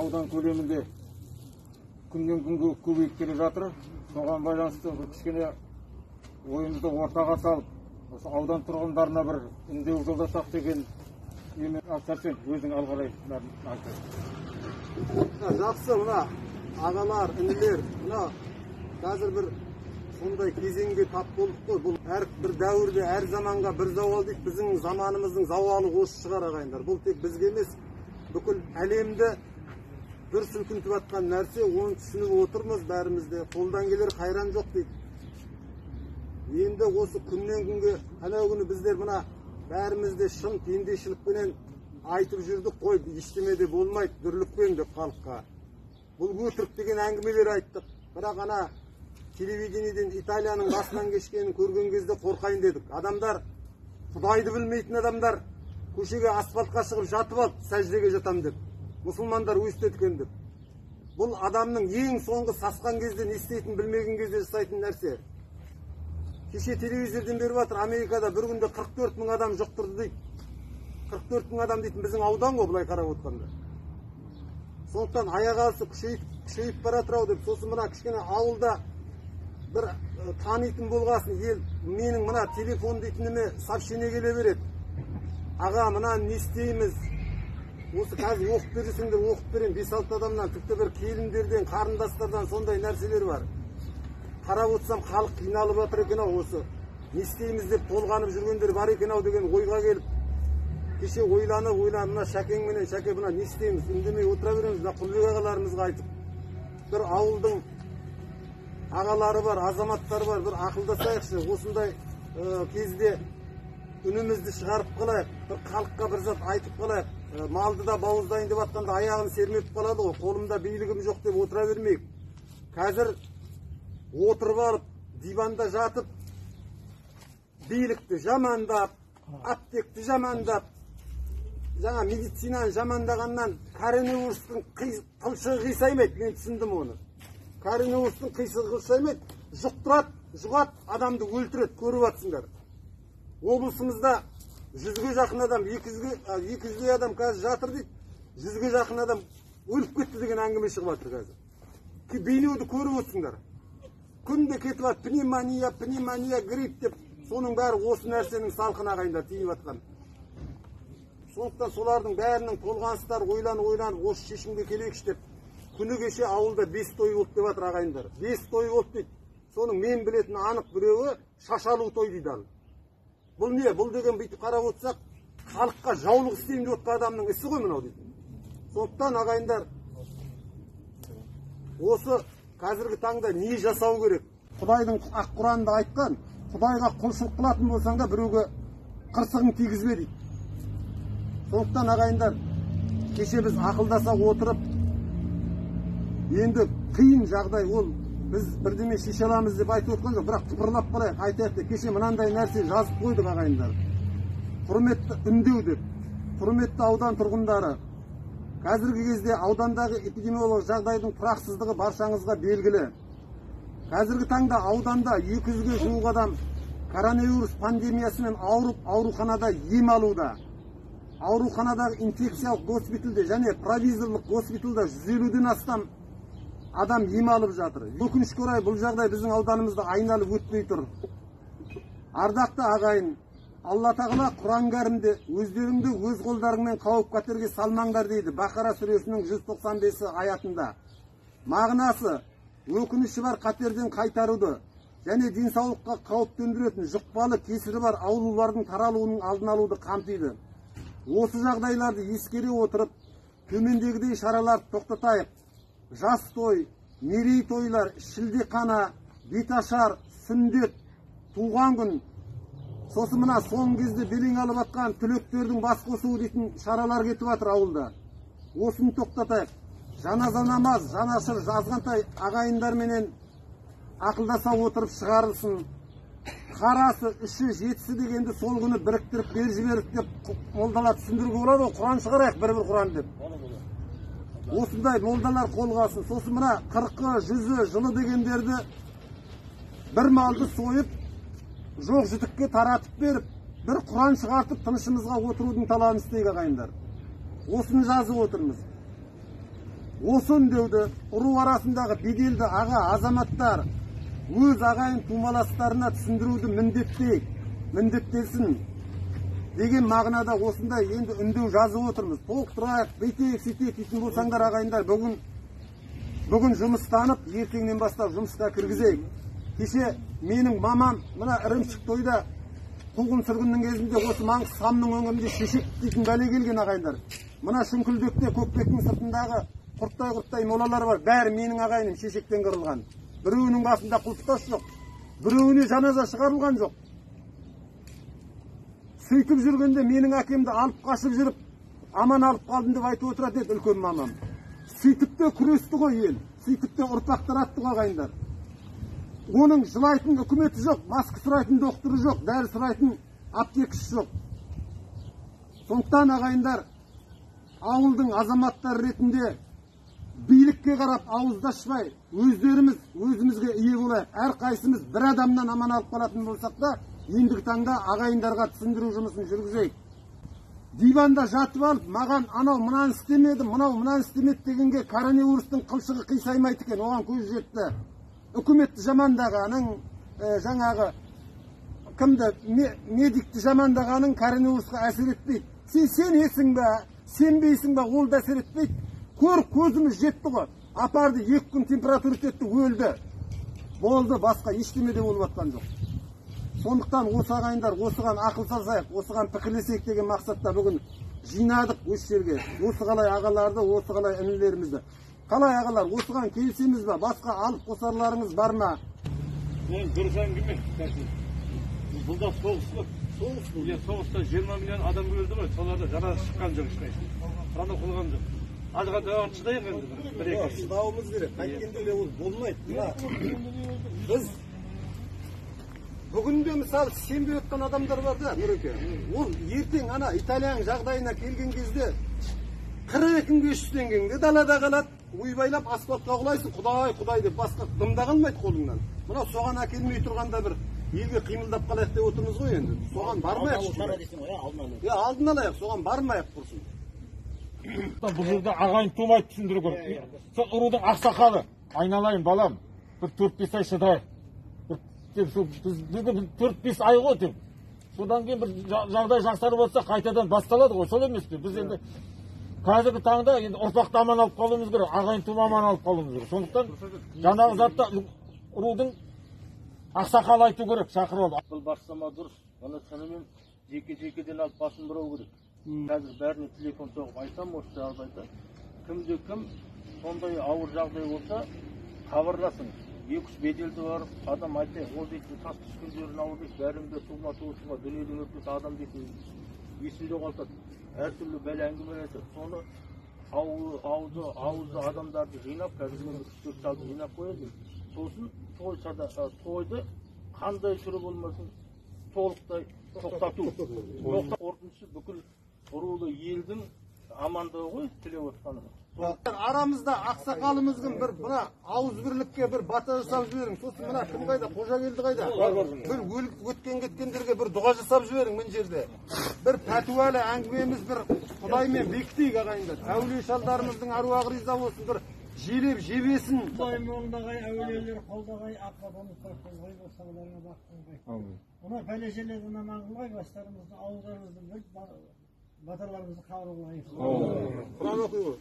аудан көлемінде күннен күнге көбейіп келе жатыр. Соған байланысты кішкене ойымызды ортаға салып, осы аудан тұрғындарына бір үндеу жолдасақ деген емен. Сәрсен, өзің алғарай айтып. Жақсы, мына ағалар, інілер, мына қазір бір сондай кезеңге тап болдық қой. Бұл әр бір дәуірде, әр заманға бір зауал дейді. Біздің заманымыздың зауалы осы шығар ағайындар. Бұл тек бізге емес, бүкіл әлемді бір сілкінтіп жатқан нәрсе, оны түсініп отырмыз бәрімізде. Қолдан келер қайран жоқ дейді. Енді осы күннен күнге, анау күні біздер мына бәрімізде шын пендешілікпенен айтып жүрдік қой, ештеме болмайды, дүрлікпен деп халыққа. Бұл өтірік деген әңгімелер айттық. Бірақ ана телевидениеден Италияның басынан кешкенін көрген кезде қорқайын дедік. Адамдар, Құдайды білмейтін адамдар, көшеге асфальтқа шығып жатып алып, сәждеге жатам деп. Мұсылмандар өстеткен деп. Бұл адамның ең соңғы сасқан кезде не істейтін білмеген кезде жасайтын нәрсе. Кеше телевизордан беріп жатыр, Америкада бір күнде 44 мың адам жұқтырды дейді. 44 мың адам дейтін біздің аудан ғой былай қарап отқанда. Сондықтан аяқ алысы күшейіп бара тұрау деп, сосын мына кішкене ауылда бір танитын болғасын ел, менің мына телефон дейтініме сообщение келе береді. Аға, мына не істейміз? Осы қазір оқып бересіңдер, оқып берем. 5-6 адамнан, тіпті бір келіндерден, қарындастардан сондай нәрселер бар. Қарап отырсам, халық қиналып жатыр екен ау, осы не істейміз деп толғанып жүргендер бар екен ау деген ойға келіп, кеше ойланып, мына Шәкең менен, Шәке, мына не істейміз? Үндемей отыра береміз, мына Құлбек ағаларымызға айтып. Бір ауылдың ағалары бар, азаматтары бар, бір ақылдасайықшы, осындай кезде үнімізді шығарып қалайық, бір халыққа бір зат айтып қалайық. Малды да бауыздайын деп атқанда аяғын сермеп қалады ғой, қолымда билігім жоқ деп отыра бермейік. Қазір отырып алып, диванда жатып, билікті жамандап, аптекті жамандап, жаңа медицинаны жамандағаннан коронавирустың қылшығы қисаймайды, мен түсіндім оны. Коронавирустың қисығы қисаймайды, жұқтырады, жұғады, адамды өлтіреді, көріп атсыңдар. Облысымызда 100-ге жақын адам, 200-ге адам қазір жатыр дейді, 100-ге жақын адам өліп кетті деген әңгіме шығып жатыр қазір. Бейнеуді көріп отырсыңдар. Күнде кетіп ат, пневмония, грипп деп, соның бәрі осы нәрсенің салқын ағайындар тиіп атқан. Сондықтан солардың бәрінің толғаныстар ойлан, осы шешімге келейікші деп, күні кеше ауылда 5 той болды деп жатыр ағайындар. 5 той болды дейді. Соның мен білетін анық біреуі шашалу той дейді. Бұл не? Бұл деген бүйтіп қарап отырсақ, халыққа жаулық істейін деп отқан адамның ісі ғой мынау дейді. Сондықтан ағайындар, осы қазіргі таңда не жасау керек? Құдайдың ақ Құранында айтқан, Құдайға құлшылық қылатын болсаң да біреуге қырсығын тигізбе дейді. Сондықтан ағайындар, кеше біз ақылдаса отырып, енді қиын жағдай ол, біз бірдеме шеше аламыз деп айтып отқан жоқ, бірақ тыпырлап қалайық, айтайық. Кеше мынандай нәрсе жазып қойдық ағайындар. Құрметті үндеу деп, құрметті аудан тұрғындары, қазіргі кезде аудандағы эпидемиологиялық жағдайдың тұрақсыздығы баршаңызға белгілі. Қазіргі таңда ауданда 200-ге жуық адам коронавирус пандемиясымен ауырып, ауруханада ем алуда. Ауруханадағы инфекциялық госпитальде және провизорлық госпитальда 150-ден астам адам ем алып жатыр. Өкінішке орай бұл жағдай біздің ауданымызда айналып өтпей тұр. Ардақты ағайын, Алла тағала Құран кәрімде өздеріңді өз қолдарыңмен қауіп қатерге салмаңдар дейді. Бақара сүресінің 195 аятында. Мағынасы, өкініші бар қатерден қайтаруды және денсаулыққа қауіп төндіретін жұқпалы кесірі бар аурулардың таралуының алдын алуды қамтиды. Осы жағдайларды ескере отырып, төмендегідей шараларды тоқтатайық. Жас той, мерей тойлар, шілдеқана, беташар, сүндет, туған күн, сосын мына соңғы кезде белең алып атқан түлектердің бас қосуы дейтін шаралар кетіп жатыр ауылда. Осыны тоқтатайық. Жаназа намаз, жанашыр жазғантай ағайындарменен ақылдаса отырып шығарылсын. Қарасы, үші, жетісі дегенді сол күні біріктіріп бер жібердік деп молдалар түсіндіруге болады ғой, Құран шығарайық бір-бір Құран деп. Осындай молдалар қолға алсын. Сосын мына 40-ы, 100-і, жылы дегендерді бір малды сойып, жоқ жітікке таратып беріп, бір Құран шығартып, тынышымызға отырудың талабын істейік ағайындар. Осыны жазып отырмыз. Осы үндеуді ұру арасындағы беделді аға азаматтар өз ағайын тумаластарына түсіндіруді міндеттелсін деген мағынада осындай енді үндеу жазып отырмыз. Толықтырайық, бүйтейік, сөйтейік дейтін болсаңдар ағайындар, бүгін жұмыстанып, ертеңнен бастап жұмысқа кіргізейік. Кеше менің мамам мына ірімшік тойда қуғын сүргіннің кезінде осы Маңғыс Самның өңірінде шешек дейтін бәле келген ағайындар. Мына Шүңкілдекте Көкпектің сыртындағы құрттай молалар бар. Бәрі менің ағайыным шешектен қырылған. Біреуінің басында құлпытас жоқ. Біреуіне жаназа шығарылған жоқ. Сөйтіп жүргенде менің әкемді алып қашып жүріп, аман алып қалдым деп айтып отырады еді үлкен мамам. Сөйтіп те күресті ғой ел. Сөйтіп те ұрпақтар атты ағайындар. Оның жылайтын үкіметі жоқ, маска сұрайтын доктыры жоқ, дәрі сұрайтын аптекшісі жоқ. Сондықтан ағайындар, ауылдың азаматтары ретінде билікке қарап ауызды ашпай, өздеріміз өзімізге ие болайық. Әрқайсымыз бір адамнан аман алып қалатын болсақ та, ендігі таңда ағайындарға түсіндіру жұмысын жүргізейік. Диванда жатып алып, маған анау мынаны істемеді, мынаны істемеді дегенге коронавирустың қылшығы қисаймайды екен, оған көз жетті. Үкіметті жамандағаның, жаңағы кімді медикті жамандағаның коронавирусқа әсер етпейді. Сенесің бе, сенбейсің бе, ол да әсер етпейді. Көзіміз жетті ғой. Апарды 2 күн температура кетті, өлді. Болды, басқа ештеме де болып жатқан жоқ. Сондықтан осы ағайындар, осыған ақыл салсайық, осыған пікірлесейік деген мақсатта бүгін жинадық осы жерге. Осы қалай ағаларды, осы қалай інілерімізді. Қалай ағалар, осыған келісеміз бе? Басқа алып қосарларыңыз бар ма? Мен дұрыс әңгіме. Бұлда соғыс бар. Соғыс бұл. Соғыста 20 миллион адам өлді ғой. Соларда жарасы шыққан жоқ ешқайсы. Қаны қылған жоқ. Азға даван шыдайық енді. Шыдауымыз керек. Қайткенде ол болмайды. Біз бүгінде мысалы сенбей өткен адамдар бар да, Нұреке. Ол ертең ана Италияның жағдайына келген кезде 42 күнге 300 теңгеңде далада қалады. Ойбайлап асфальтқа құлайсың, құдай деп басқа дымда қалмайды қолыңнан. Мына соған әкелмей тұрғанда бір елге қимылдап қалайық деп отырмыз ғой енді. Соған бармайық. Алдын алайық, соған бармайық құрсын. Бұл жерде ағайын тумайды түсіндіру керек. Сол ұрудың ақсақалы, айналайын балам, бір 4-5 ай шыдайық. Бізде 4-5 ай ғой деп. Содан кейін бір жағдай жақсарып болса қайтадан басталады ғой, сол емес пе? Біз енді қазіргі таңда ұрпақты аман алып қалуымыз керек, ағайын тума аман алып қалуымыз керек. Сондықтан жаңағы затта ұрудың ақсақалы айту керек, шақырып алып. Бұл бастама дұрыс. Оны шынымен жеке-жекеден алып басын бұрау керек. Қазір бәріне телефон соғып айтсам осы жағдайда, кімде кім сондай ауыр жағдай болса, хабарласыңыз. 2-3 беделді бар адам айтайық, ол дейтін тас түскен жерін ауыр дейді, бәрінде тума-туысыға дүниеден өтпес адам дейтін есін жоғалтады. Әртүрлі бәле әңгіме айтады. Соны ауызды адамдарды жинап, қазіргі 3-4 салды жинап қояды. Сосын тойды қандай түрі болмасын толықтай тоқтату. Қорқынышы бүкіл ұрулы елдің амандығы ғой тілеп отқаны. Арамызда ақсақалымыздың бір мына ауыз бірлікке бір бата жасап жіберің. Сосын мына кім қайда, қожа келді қайда? Бір өткен кеткендерге бір дұға жасап жіберің мына жерде. Bir пәтуәлі әңгімеміз бір Құдаймен бекітейік ағайындар. Әулие шалдарымыздың аруағы риза болсын, бір желеп жебесін. Құдай молдағай, әулиелер қолдағай, ақбабамыз қойғай болсағыларына бақтыңғай. Ona bələşələrdən aman qılay, başlarımızda, ağızlarımızda batırlarımızı kavrulmayız. Kur'an okuyor.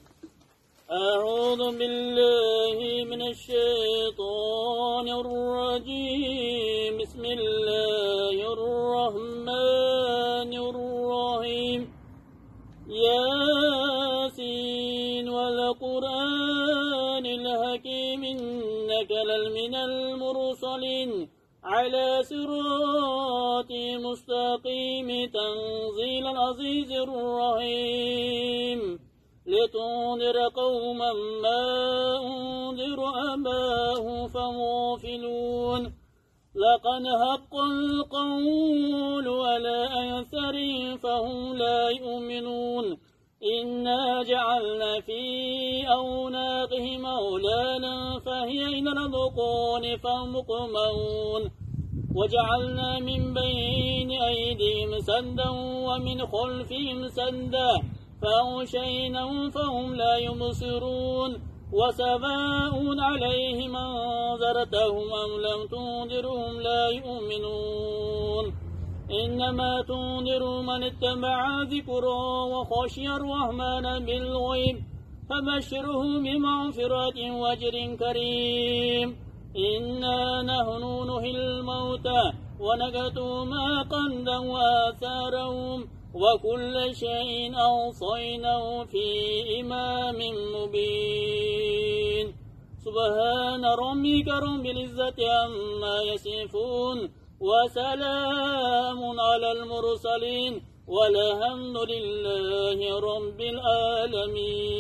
أعوذ بالله من الشيطان الرجيم بسم الله الرحمن الرحيم ياسين والقرآن الحكيم إنك لمن المرسلين على صراط مستقيم تنزيل العزيز الرحيم لتنذر قوما ما أنذر آباؤهم فهم غافلون لقد حق القول على أكثرهم فهم لا يؤمنون إنا جعلنا في أعناقهم أغلالا فهي إلى الأذقان فهم مقمحون وجعلنا من بين أيديهم سدا ومن خلفهم سدا فأغشيناهم فهم لا يبصرون وسواء عليهم أنذرتهم أم لم تنذرهم لا يؤمنون إنما تنذر من اتبع ذكرا وخشي الرحمن بالغيب فبشره بمغفرة وأجر كريم إنا نحن نحيي الموتى ونكتب ما قدموا وآثارهم وكل شيء أوصيناه في إمام مبين سبحان ربك رب العزة عما يصفون وسلام على المرسلين والحمد لله رب العالمين.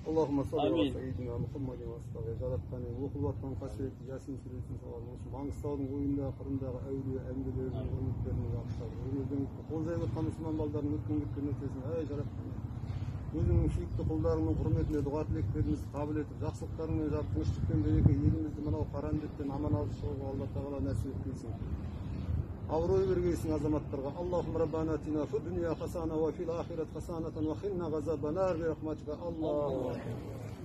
اللهم صل على سيدنا محمد وصحبه жаратканы окуп аткан касиетli Ясин сүрөсүн салган Маңгыстаудун оюнда акырындагы әулие әмбелердин үмүттерин жакшылап өзүңүздүн кол жайып аткан мусулман балдардын өткөн кеткен нерсесин ай жараткан өзүңүн сүйүктүү кулдарыңдын урметине дуга тилектериңизди кабыл этип жакшылыктарың менен жап тынчтык пен береке элимизди мынау кара андеттен аман алып чыгууга Алла Таала насип эткейсин. Аврой бергейсиң азаматтарга. Аллахум раббана атина фи дунья хасана ва фил ахирати хасанатан ва қинна газабан нар би рахматика. Аллаху акбар.